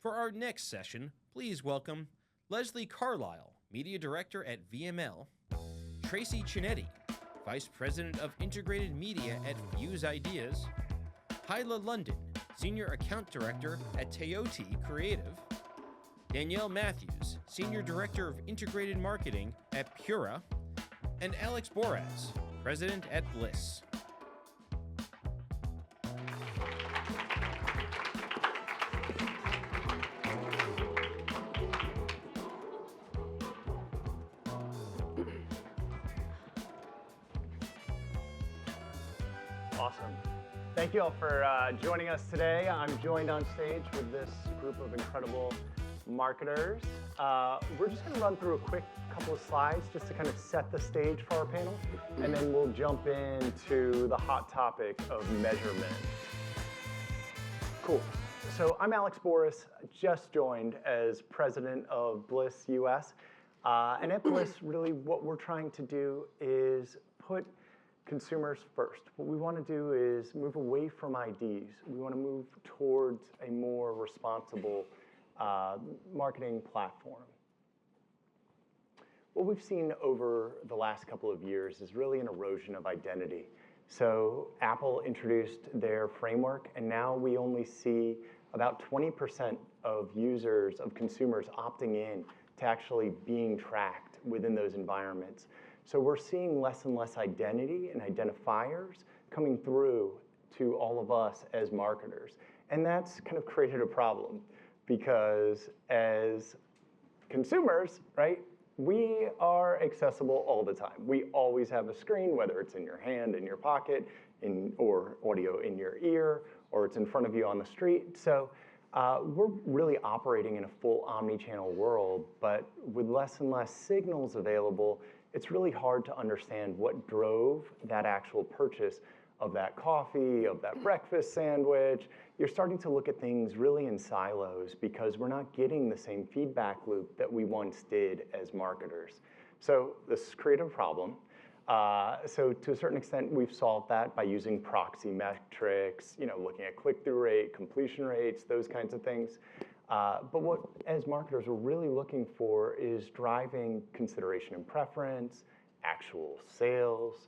For our next session, please welcome Leslie Carlisle, Media Director at VML, Tracy Chinetti, Vice President of Integrated Media at FuseIdeas, Hyla London, Senior Account Director at Taoti Creative, Danielle Matthews, Senior Director of Integrated Marketing at Pura, and Alex Boraz, President at Blis. Awesome. Thank you all for joining us today. I'm joined on stage with this group of incredible marketers. We're just going to run through a quick couple of slides just to kind of set the stage for our panel, and then we'll jump into the hot topic of measurement. Cool. So I'm Alex Boraz, just joined as president of Blis US. And at Blis, really what we're trying to do is put consumers first. What we want to do is move away from IDs. We want to move towards a more responsible marketing platform. What we've seen over the last couple of years is really an erosion of identity. So Apple introduced their framework, and now we only see about 20% of users, of consumers opting in to actually being tracked within those environments. So we're seeing less and less identity and identifiers coming through to all of us as marketers. And that's kind of created a problem because as consumers, right, we are accessible all the time. We always have a screen, whether it's in your hand, in your pocket, or audio in your ear, or it's in front of you on the street. So we're really operating in a full omnichannel world, but with less and less signals available, it's really hard to understand what drove that actual purchase of that coffee, of that breakfast sandwich. You're starting to look at things really in silos because we're not getting the same feedback loop that we once did as marketers. So this has created a problem. So to a certain extent, we've solved that by using proxy metrics, looking at click-through rate, completion rates, those kinds of things. But what, as marketers, we're really looking for is driving consideration and preference, actual sales,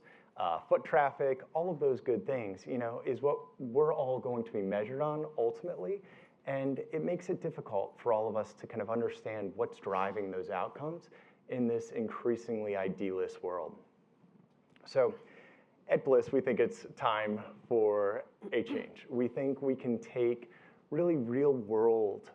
foot traffic, all of those good things, is what we're all going to be measured on ultimately. And it makes it difficult for all of us to kind of understand what's driving those outcomes in this increasingly ID-less world. So at Blis, we think it's time for a change. We think we can take really real-world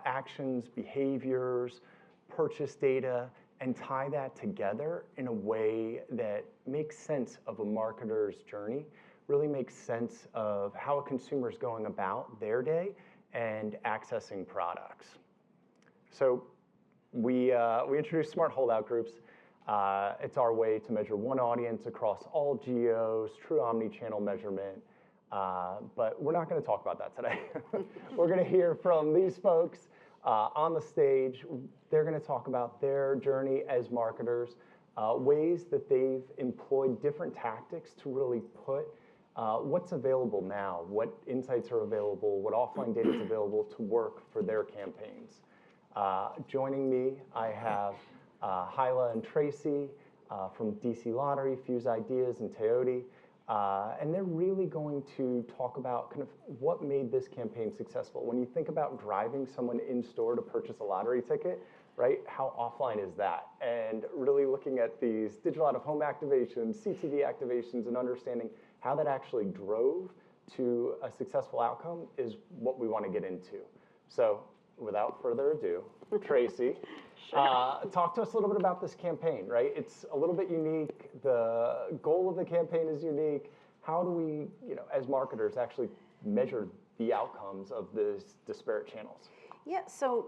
actions, behaviors, purchase data, and tie that together in a way that makes sense of a marketer's journey, really makes sense of how a consumer is going about their day and accessing products. So we introduced smart holdout groups. It's our way to measure one audience across all geos, true omni-channel measurement. But we're not going to talk about that today. We're going to hear from these folks on the stage. They're going to talk about their journey as marketers, ways that they've employed different tactics to really put what's available now, what insights are available, what offline data is available to work for their campaigns. Joining me, I have Hyla and Tracy from DC Lottery, FuseIdeas, and Taoti. And they're really going to talk about kind of what made this campaign successful. When you think about driving someone in store to purchase a lottery ticket, right, how offline is that? And really looking at these digital out-of-home activations, CTV activations, and understanding how that actually drove to a successful outcome is what we want to get into. So without further ado, Tracy, talk to us a little bit about this campaign, right? It's a little bit unique. The goal of the campaign is unique. How do we, as marketers, actually measure the outcomes of these disparate channels? Yeah, so,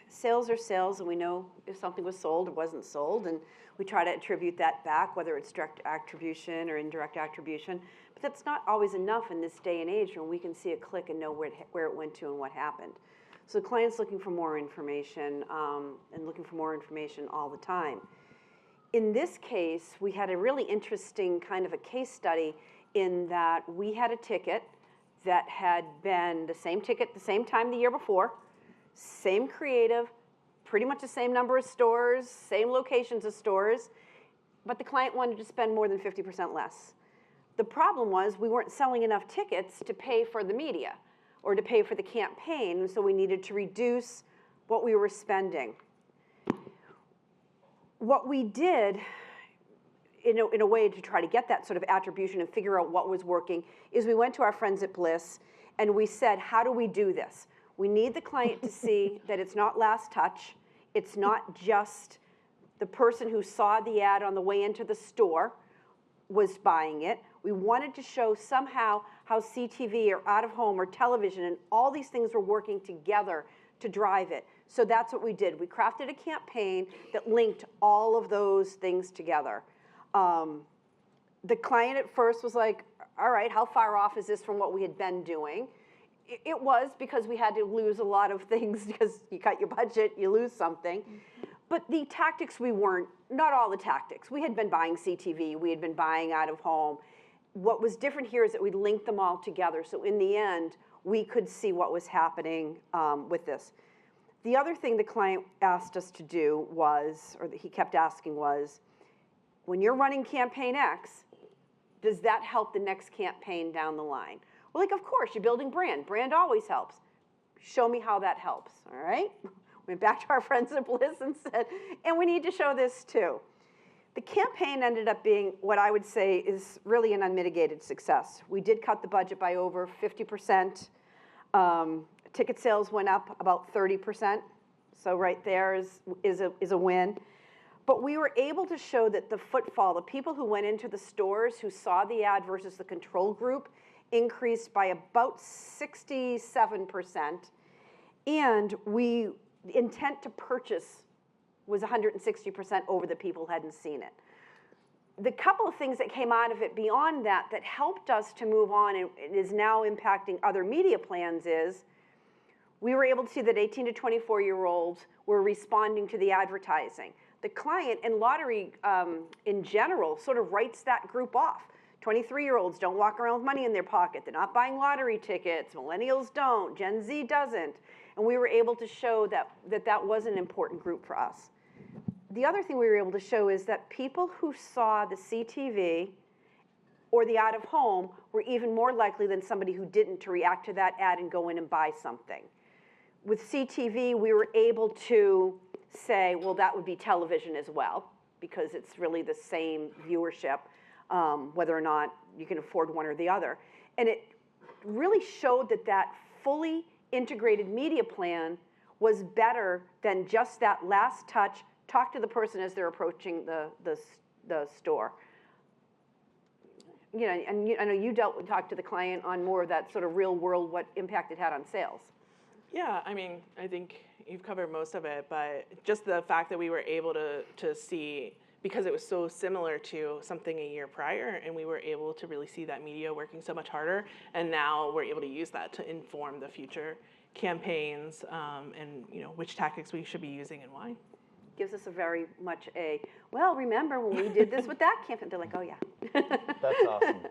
sales are sales, and we know if something was sold or wasn't sold, and we try to attribute that back, whether it's direct attribution or indirect attribution. But that's not always enough in this day and age when we can see a click and know where it went to and what happened. So the client's looking for more information and looking for more information all the time. In this case, we had a really interesting kind of a case study in that we had a ticket that had been the same ticket the same time the year before, same creative, pretty much the same number of stores, same locations of stores, but the client wanted to spend more than 50% less. The problem was we weren't selling enough tickets to pay for the media or to pay for the campaign, so we needed to reduce what we were spending. What we did in a way to try to get that sort of attribution and figure out what was working is we went to our friends at Blis and we said, how do we do this? We need the client to see that it's not last touch. It's not just the person who saw the ad on the way into the store was buying it. We wanted to show somehow how CTV or out of home or television and all these things were working together to drive it. So that's what we did. We crafted a campaign that linked all of those things together. The client at first was like, all right, how far off is this from what we had been doing? It was, because we had to lose a lot of things, because you cut your budget, you lose something. But the tactics not all the tactics. We had been buying CTV, we had been buying out of home. What was different here is that we linked them all together, so in the end, we could see what was happening with this. The other thing the client asked us to do was, or that he kept asking was, when you're running campaign X, does that help the next campaign down the line? Well, like, of course, you're building brand. Brand always helps. Show me how that helps, all right? Went back to our friends at Blis and said, and we need to show this too. The campaign ended up being what I would say is really an unmitigated success. We did cut the budget by over 50%. Ticket sales went up about 30%. So right there is a win. But we were able to show that the footfall, the people who went into the stores who saw the ad versus the control group, increased by about 67%. And the intent to purchase was 160% over the people who hadn't seen it. The couple of things that came out of it beyond that helped us to move on and is now impacting other media plans is we were able to see that 18 to 24-year-olds were responding to the advertising. The client and lottery in general sort of writes that group off. 23-year-olds don't walk around with money in their pocket. They're not buying lottery tickets. Millennials don't. Gen Z doesn't. And we were able to show that was an important group for us. The other thing we were able to show is that people who saw the CTV or the out of home were even more likely than somebody who didn't to react to that ad and go in and buy something. With CTV, we were able to say, well, that would be television as well, because it's really the same viewership, whether or not you can afford one or the other. And it really showed that fully integrated media plan was better than just that last touch, talk to the person as they're approaching the store. You know, and I know you talked to the client on more of that sort of real world, what impact it had on sales. Yeah, I mean, I think you've covered most of it, but just the fact that we were able to see, because it was so similar to something a year prior, and we were able to really see that media working so much harder, and now we're able to use that to inform the future campaigns and which tactics we should be using and why. Gives us a very much well, remember when we did this with that campaign? They're like, oh yeah. That's awesome.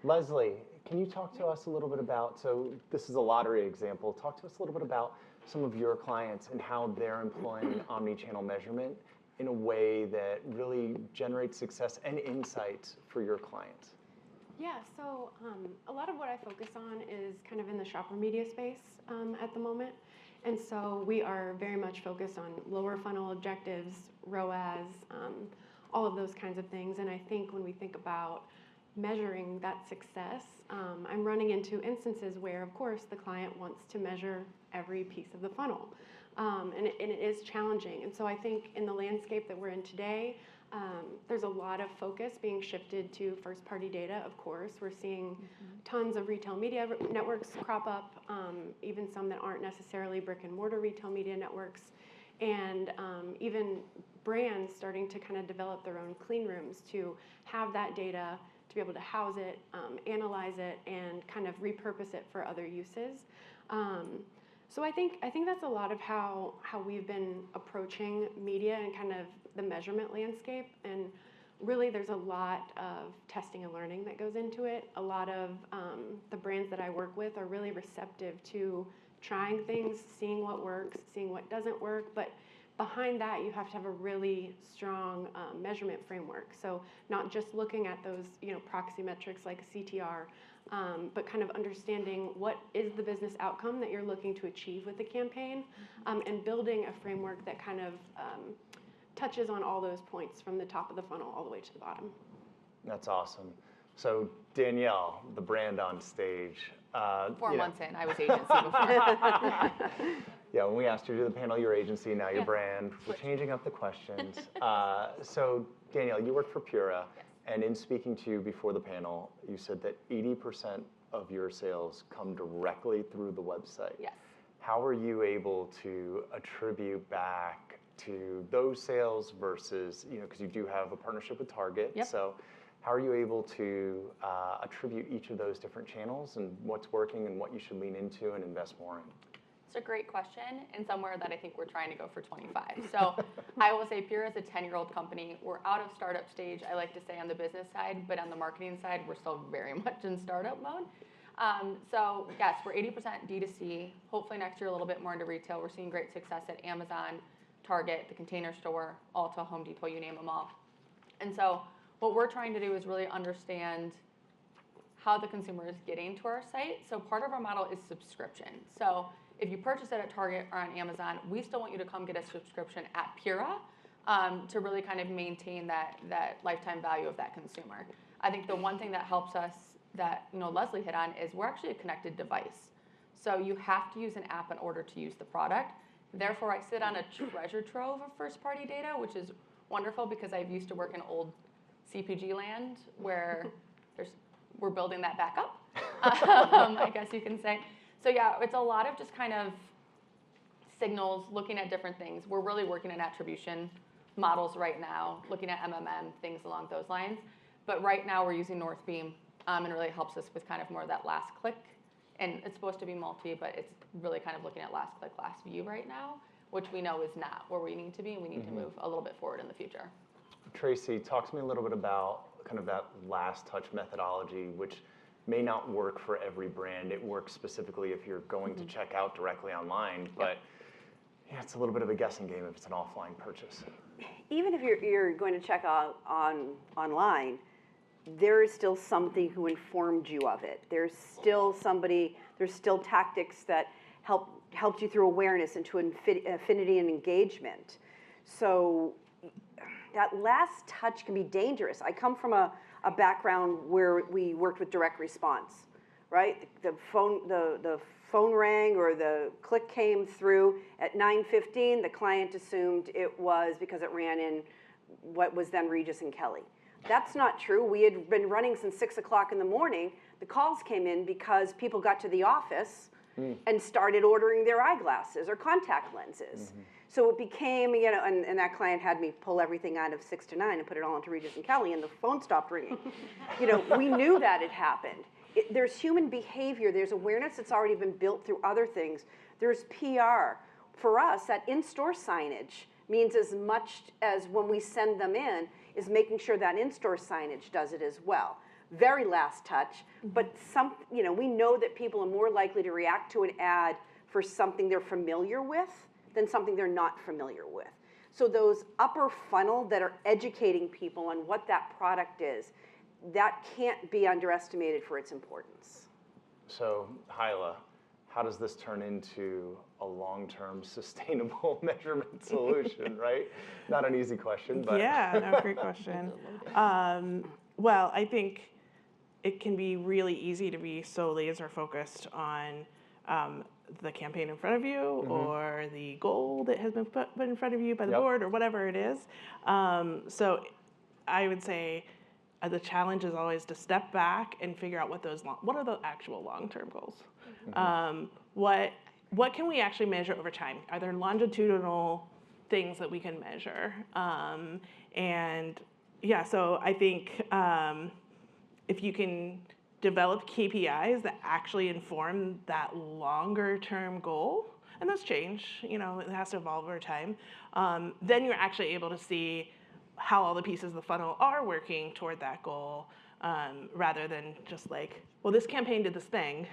Leslie, can you talk to us a little bit about, so this is a lottery example, talk to us a little bit about some of your clients and how they're employing omni-channel measurement in a way that really generates success and insight for your clients. Yeah, so a lot of what I focus on is kind of in the shopper media space at the moment. And so we are very much focused on lower funnel objectives, ROAS, all of those kinds of things. And I think when we think about measuring that success, I'm running into instances where, of course, the client wants to measure every piece of the funnel. And it is challenging. And so I think in the landscape that we're in today, there's a lot of focus being shifted to first-party data, of course. We're seeing tons of retail media networks crop up, even some that aren't necessarily brick-and-mortar retail media networks, and even brands starting to kind of develop their own clean rooms to have that data, to be able to house it, analyze it, and kind of repurpose it for other uses. So I think that's a lot of how we've been approaching media and kind of the measurement landscape. And really there's a lot of testing and learning that goes into it. A lot of the brands that I work with are really receptive to trying things, seeing what works, seeing what doesn't work, but behind that, you have to have a really strong measurement framework. So not just looking at those, proxy metrics like CTR, but kind of understanding what is the business outcome that you're looking to achieve with the campaign, and building a framework that kind of touches on all those points from the top of the funnel all the way to the bottom. That's awesome. So Danielle, the brand on stage. 4 months in, I was agency before. Yeah, when we asked you to do the panel, your agency, now your brand. We're changing up the questions. So Danielle, you work for Pura, and in speaking to you before the panel, you said that 80% of your sales come directly through the website. Yes. How are you able to attribute back to those sales versus, because you do have a partnership with Target, so how are you able to attribute each of those different channels and what's working and what you should lean into and invest more in? It's a great question, and somewhere that I think we're trying to go for 25. So I will say Pura is a 10-year-old company. We're out of startup stage, I like to say, on the business side, but on the marketing side, we're still very much in startup mode. So yes, we're 80% D2C. Hopefully next year a little bit more into retail. We're seeing great success at Amazon, Target, the Container Store, Ulta, Home Depot, you name them all. And so what we're trying to do is really understand how the consumer is getting to our site. So part of our model is subscription. So if you purchase it at Target or on Amazon, we still want you to come get a subscription at Pura to really kind of maintain that lifetime value of that consumer. I think the one thing that helps us that Leslie hit on is we're actually a connected device. So you have to use an app in order to use the product. Therefore, I sit on a treasure trove of first-party data, which is wonderful because I've used to work in old CPG land where we're building that back up, I guess you can say. So yeah, it's a lot of just kind of signals, looking at different things. We're really working in attribution models right now, looking at MMM, things along those lines. But right now we're using Northbeam, and it really helps us with kind of more of that last click. And it's supposed to be multi, but it's really kind of looking at last click, last view right now, which we know is not where we need to be, and we need to move a little bit forward in the future. Tracy, talk to me a little bit about kind of that last touch methodology, which may not work for every brand. It works specifically if you're going to check out directly online, but it's a little bit of a guessing game if it's an offline purchase. Even if you're going to check out online, there is still somebody who informed you of it. There's still tactics that helped you through awareness into affinity and engagement. So that last touch can be dangerous. I come from a background where we worked with direct response, right? The phone rang or the click came through at 9:15. The client assumed it was because it ran in what was then Regis and Kelly. That's not true. We had been running since 6 o'clock in the morning. The calls came in because people got to the office and started ordering their eyeglasses or contact lenses. So it became, and that client had me pull everything out of 6 to 9 and put it all into Regis and Kelly, and the phone stopped ringing. We knew that had happened. There's human behavior. There's awareness that's already been built through other things. There's PR. For us, that in-store signage means as much as when we send them in is making sure that in-store signage does it as well. Very last touch, but we know that people are more likely to react to an ad for something they're familiar with than something they're not familiar with. So those upper funnel that are educating people on what that product is, that can't be underestimated for its importance. So, Hyla, how does this turn into a long-term sustainable measurement solution, right? Not an easy question, but. Yeah, no, great question. Well, I think it can be really easy to be so laser focused on the campaign in front of you or the goal that has been put in front of you by the board or whatever it is. So I would say the challenge is always to step back and figure out what are the actual long-term goals. What can we actually measure over time? Are there longitudinal things that we can measure? So I think if you can develop KPIs that actually inform that longer term goal, and those change, it has to evolve over time, then you're actually able to see how all the pieces of the funnel are working toward that goal, rather than just like, well, this campaign did this thing,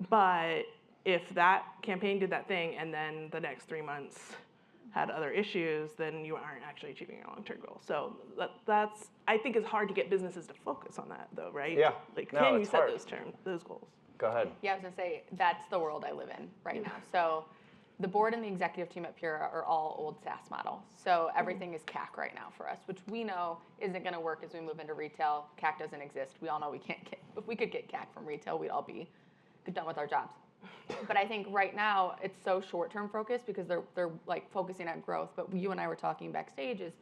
but if that campaign did that thing and then the next 3 months had other issues, then you aren't actually achieving your long-term goal. So that's, I think it's hard to get businesses to focus on that though, right? Yeah. Like, No, can you it's set hard. those goals? Go ahead. Yeah, I was gonna say, that's the world I live in right now. So the board and the executive team at Pura are all old SaaS model. So everything is CAC right now for us, which we know isn't gonna work as we move into retail. CAC doesn't exist. We all know we can't get, if we could get CAC from retail, we'd all be done with our jobs. But I think right now it's so short-term focused because they're like focusing on growth. But you and I were talking backstage is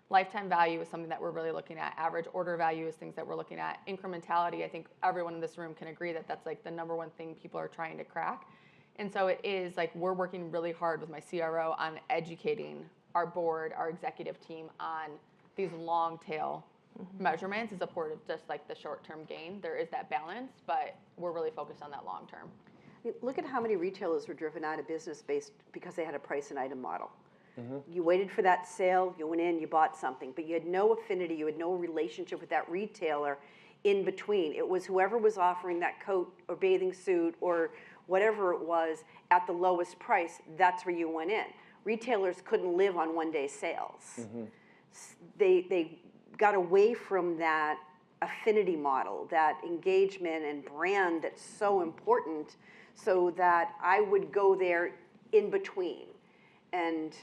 lifetime value is something that we're really looking at. Average order value is things that we're looking at. Incrementality, I think everyone in this room can agree that that's like the number one thing people are trying to crack. And so it is like we're working really hard with my CRO on educating our board, our executive team on these long tail measurements as opposed to just like the short-term gain. There is that balance, but we're really focused on that long term. Look at how many retailers were driven out of business because they had a price and item model. You waited for that sale, you went in, you bought something, but you had no affinity, you had no relationship with that retailer in between. It was whoever was offering that coat or bathing suit or whatever it was at the lowest price, that's where you went in. Retailers couldn't live on one-day sales. They got away from that affinity model, that engagement and brand that's so important, so that I would go there in between. And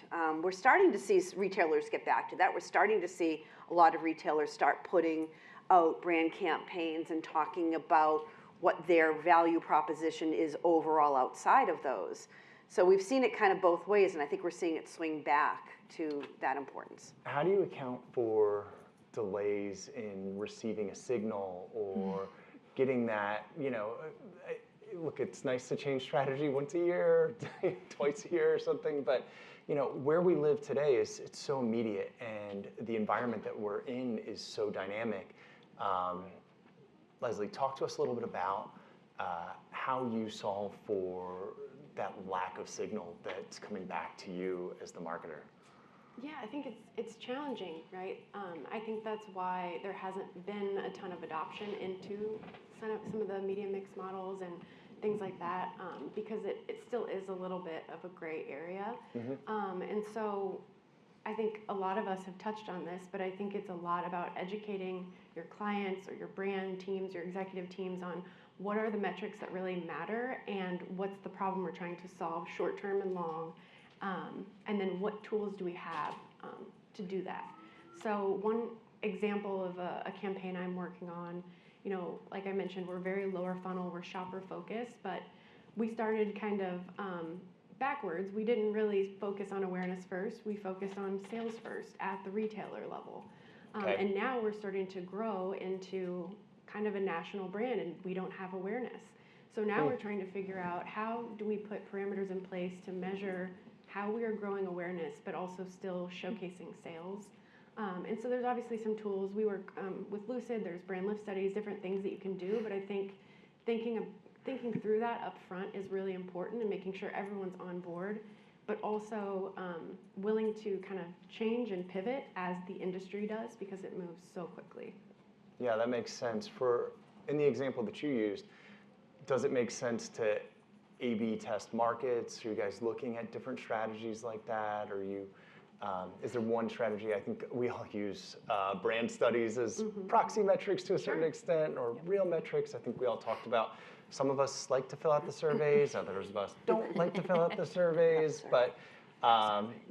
we're starting to see retailers get back to that. We're starting to see a lot of retailers start putting out brand campaigns and talking about what their value proposition is overall outside of those. So we've seen it kind of both ways, and I think we're seeing it swing back to that importance. How do you account for delays in receiving a signal or getting that, look, it's nice to change strategy once a year, twice a year or something, but where we live today it's so immediate and the environment that we're in is so dynamic. Leslie, talk to us a little bit about how you solve for that lack of signal that's coming back to you as the marketer. Yeah, I think it's challenging, right? I think that's why there hasn't been a ton of adoption into some of the media mix models and things like that, because it still is a little bit of a gray area. And so I think a lot of us have touched on this, but I think it's a lot about educating your clients or your brand teams, your executive teams on what are the metrics that really matter and what's the problem we're trying to solve short term and long. And then what tools do we have to do that? So one example of a campaign I'm working on, like I mentioned, we're very lower funnel, we're shopper focused, but we started kind of backwards. We didn't really focus on awareness first, we focused on sales first at the retailer level. Okay. And now we're starting to grow into kind of a national brand and we don't have awareness. So now we're trying to figure out how do we put parameters in place to measure how we are growing awareness, but also still showcasing sales. And so there's obviously some tools. We work with Lucid, there's brand lift studies, different things that you can do, but I think thinking through that up front is really important and making sure everyone's on board, but also willing to kind of change and pivot as the industry does because it moves so quickly. Yeah, that makes sense. In the example that you used, does it make sense to A/B test markets? Are you guys looking at different strategies like that? Are you, is there one strategy? I think we all use brand studies as proxy metrics to a certain extent, or real metrics. I think we all talked about. Some of us like to fill out the surveys, others of us don't like to fill out the surveys, but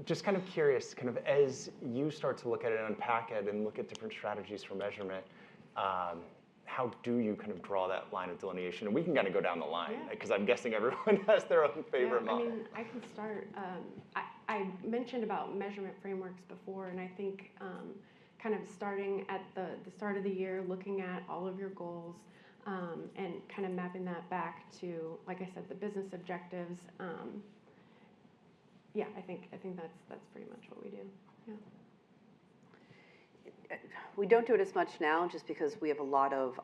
just kind of curious, kind of as you start to look at it and unpack it and look at different strategies for measurement, how do you kind of draw that line of delineation? And we can kind of go down the line, because I'm guessing everyone has their own favorite model. I mean, I can start. I mentioned about measurement frameworks before, and I think kind of starting at the start of the year, looking at all of your goals, and kind of mapping that back to, like I said, the business objectives. Yeah, I think that's pretty much what we do. Yeah. We don't do it as much now just because we have a lot of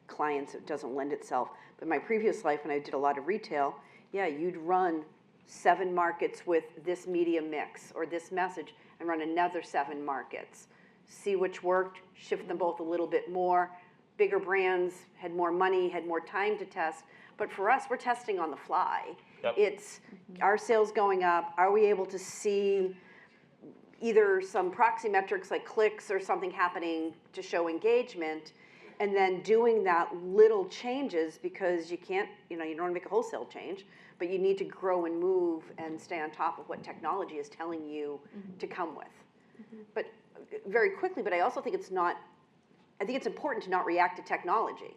clients. It doesn't lend itself. But in my previous life, when I did a lot of retail, you'd run 7 markets with this media mix or this message and run another 7 markets. See which worked, shift them both a little bit more. Bigger brands had more money, had more time to test. But for us, we're testing on the fly. Yep. It's our sales going up. Are we able to see either some proxy metrics like clicks or something happening to show engagement? And then doing that little changes, because you can't, you don't want to make a wholesale change, but you need to grow and move and stay on top of what technology is telling you to come with. But very quickly, but I also think I think it's important to not react to technology.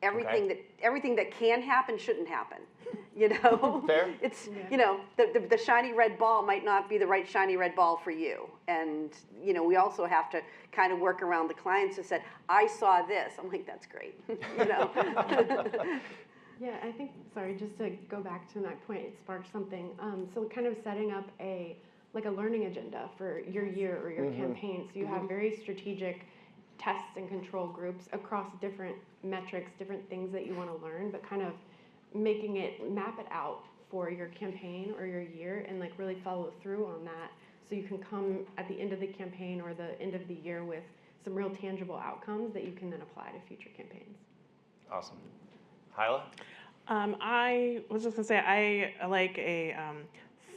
Everything that can happen shouldn't happen. Fair. It's the shiny red ball might not be the right shiny red ball for you, and we also have to kind of work around the clients who said, I saw this. I'm like, that's great. Yeah, I think, sorry, just to go back to that point, it sparked something. So kind of setting up a learning agenda for your year or your campaign. So you have very strategic tests and control groups across different metrics, different things that you want to learn, but kind of making it, map it out for your campaign or your year and really follow through on that. So you can come at the end of the campaign or the end of the year with some real tangible outcomes that you can then apply to future campaigns. Awesome. Hyla? I was just going to say, I like a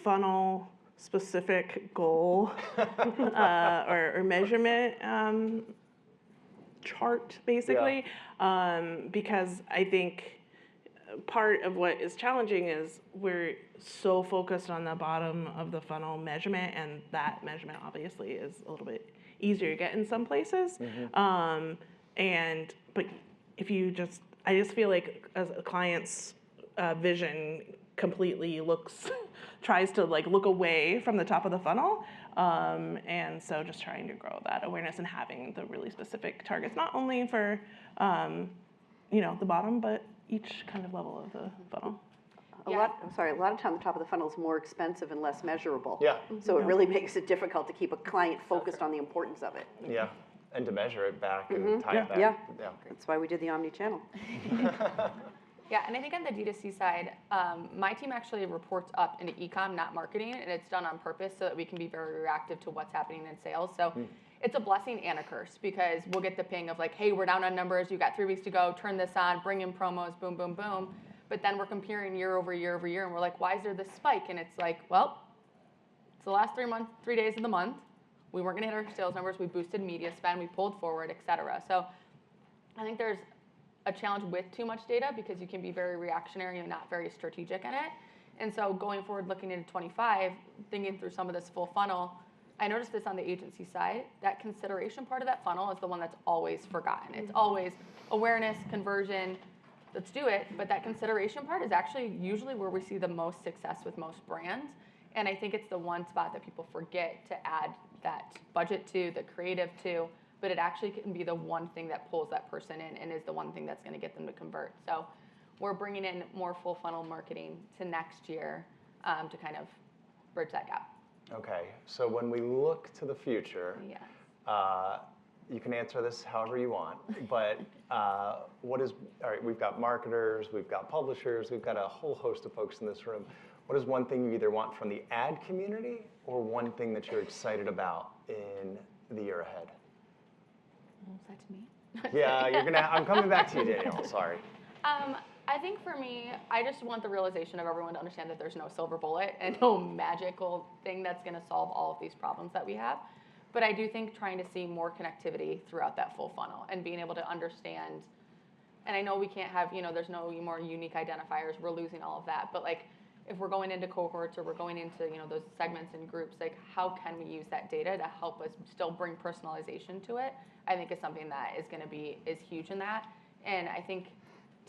funnel specific goal or measurement chart, basically, because I think part of what is challenging is we're so focused on the bottom of the funnel measurement, and that measurement obviously is a little bit easier to get in some places. But if you I just feel like as a client's vision completely tries to look away from the top of the funnel. And so just trying to grow that awareness and having the really specific targets, not only for, the bottom, but each kind of level of the funnel. A lot of time the top of the funnel is more expensive and less measurable. Yeah. So it really makes it difficult to keep a client focused on the importance of it. Yeah. And to measure it back and tie it back. Yeah. That's why we did the Omnichannel. Yeah, and I think on the D2C side, my team actually reports up into e-com, not marketing, and it's done on purpose so that we can be very reactive to what's happening in sales. So it's a blessing and a curse, because we'll get the ping of hey, we're down on numbers, you got 3 weeks to go, turn this on, bring in promos, boom, boom, boom. But then we're comparing year over year over year, and we're like, why is there this spike? And it's well, it's the last 3 days of the month. We weren't going to hit our sales numbers. We boosted media spend. We pulled forward, et cetera. So I think there's a challenge with too much data, because you can be very reactionary and not very strategic in it. And so going forward, looking into 25, thinking through some of this full funnel, I noticed this on the agency side. That consideration part of that funnel is the one that's always forgotten. It's always awareness, conversion, let's do it. But that consideration part is actually usually where we see the most success with most brands. And I think it's the one spot that people forget to add that budget to, the creative to, but it actually can be the one thing that pulls that person in and is the one thing that's going to get them to convert. So we're bringing in more full funnel marketing to next year to kind of bridge that gap. Okay, so when we look to the future, you can answer this however you want, but all right, we've got marketers, we've got publishers, we've got a whole host of folks in this room. What is one thing you either want from the ad community or one thing that you're excited about in the year ahead? Is that to me? Yeah, I'm coming back to you, Danielle, sorry. I think for me, I just want the realization of everyone to understand that there's no silver bullet and no magical thing that's going to solve all of these problems that we have. But I do think trying to see more connectivity throughout that full funnel and being able to understand, and I know we can't have, there's no more unique identifiers, we're losing all of that, but if we're going into cohorts or we're going into, those segments and groups, how can we use that data to help us still bring personalization to it, I think is something that is huge in that. And I think,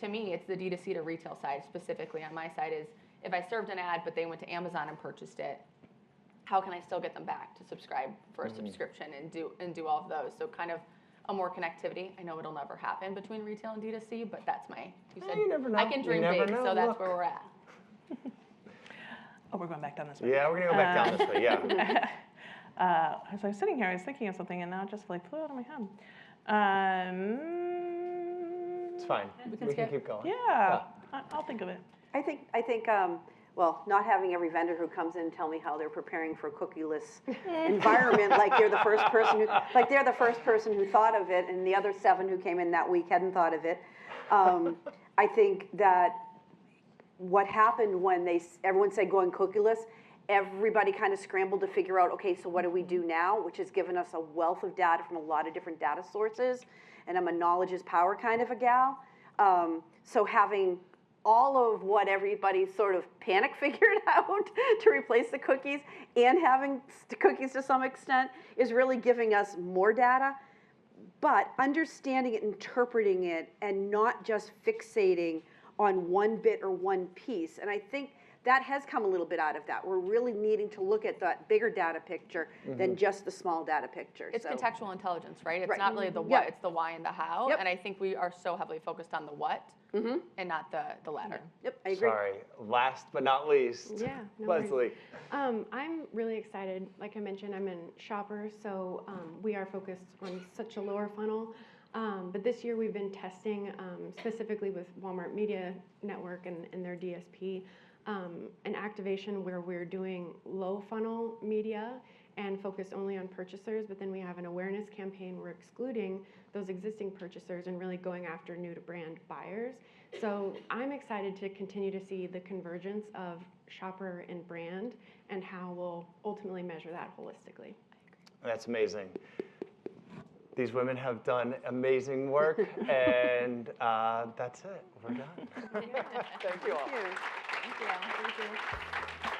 to me, it's the D2C to retail side, specifically on my side, is if I served an ad but they went to Amazon and purchased it, how can I still get them back to subscribe for a subscription and do all of those? So kind of a more connectivity. I know it'll never happen between retail and D2C, but that's you never know. I can dream big, so that's where we're at. Oh, we're going back down this way. Yeah, we're going to go back down this way, yeah. As I was sitting here, I was thinking of something, and now it just flew out of my head. It's fine. We can keep going. Yeah, I'll think of it. I think well, not having every vendor who comes in tell me how they're preparing for a cookieless environment, like they're the first person who thought of it, and the other 7 who came in that week hadn't thought of it. I think that what happened when everyone said going cookieless, everybody kind of scrambled to figure out, okay, so what do we do now? Which has given us a wealth of data from a lot of different data sources, and I'm a knowledge is power kind of a gal. So having all of what everybody sort of panic figured out to replace the cookies and having cookies to some extent is really giving us more data. But understanding it, interpreting it, and not just fixating on one bit or one piece. And I think that has come a little bit out of that. We're really needing to look at that bigger data picture than just the small data picture. It's contextual intelligence, right? It's Right. not really the what, Yep. it's the why and the how. Yep. And I think we are so heavily focused on the what and not the latter. Yep, I agree. Sorry, last but not least, Yeah, no worries. Leslie. I'm really excited. Like I mentioned, I'm in Shopper, so we are focused on such a lower funnel. But this year we've been testing specifically with Walmart Media Network and their DSP, an activation where we're doing low funnel media and focused only on purchasers, but then we have an awareness campaign. We're excluding those existing purchasers and really going after new to brand buyers. So I'm excited to continue to see the convergence of shopper and brand and how we'll ultimately measure that holistically. That's amazing. These women have done amazing work, and that's it. We're done. Thank you all. Thank you. Thank you.